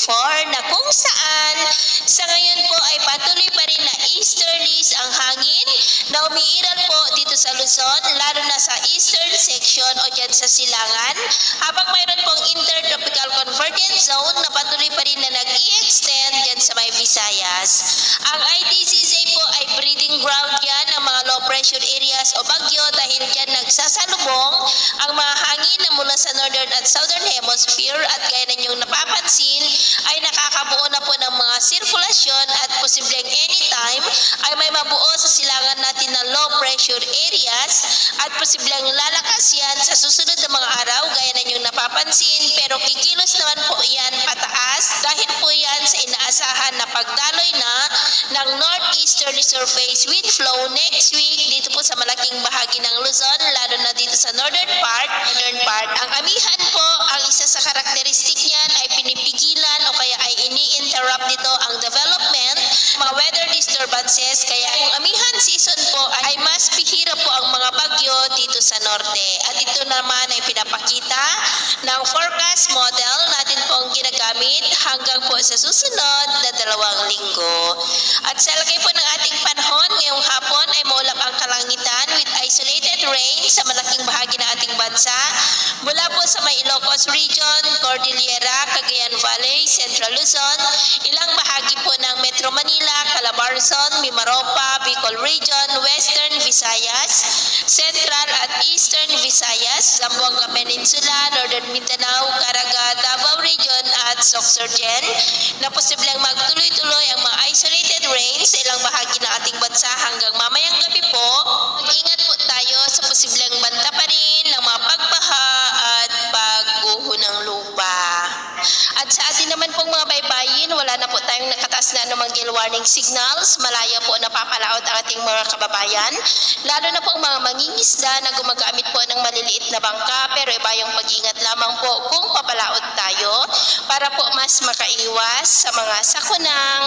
na kung saan sa ngayon po ay patuloy pa rin na easterlies ang hangin na umiiral po dito sa Luzon, lalo na sa eastern section o dyan sa Silangan, habang mayroon pong intertropical convergence zone na patuloy pa rin na nag-i-extend dyan sa may Visayas. Ang ITCZ po ay breeding ground yan ng mga low pressure areas o bagyo dahil dyan nagsasalubong ang mga hangin na mula sa northern at southern hemisphere at gaya na niyong napapansin ay nakakabuo na po ng mga sirkulasyon at posibleng anytime ay may mabuo sa silangan natin na low pressure areas at posibleng lalakas yan sa susunod na mga araw gaya na niyong napapansin, pero kikilos naman po yan pataas dahil po yan sa inaasahan na pagdaloy na ng northeasterly surface wind flow next week dito po sa malaking bahagi ng Luzon, lalo na dito sa northern part. Ang amihan po, ang isa sa karakteristik niyan ay pinipigilan o kaya ay ini-interrupt dito ang development, mga weather disturbances, kaya kung amihan season po ay mas bihira po ang mga bagyo dito sa norte. At ito naman ay pinapakita ng forecast model natin po ang ginagamit hanggang po sa susunod na 2 linggo. At sa lagay po ng ating panahon, ngayong hapon ay maulap ang kalangitan with isolated rain sa malaking bahagi ng ating bansa mula po sa may Ilocos Region, Cordillera, Cagayan Valley, Central Luzon, ilang bahagi po ng Metro Manila, Calabarzon, Mimaropa, Bicol Region, Western Visayas, Central at Eastern Visayas, Zamboanga Peninsula, Northern Mindanao, Caraga, Davao Region at Sorsogon na posibleng magtuloy-tuloy ang mga isolated rains sa ilang bahagi ng ating bansa hanggang mamayang gabi po. Mag-ingat po tayo sa posibleng banta pa rin ng mga pagbaha at pagguho ng lupa. At sa atin naman pong mga baybayin, wala na po tayong nakataas na anumang gale warning signals. Malaya po napapalaot ang ating mga kababayan, lalo na po ang mga mangingisda na gumagamit po ng maliliit na bangka, pero ibayong mag-ingat lamang po kung papalaot tayo para po mas makaiwas sa mga sakunang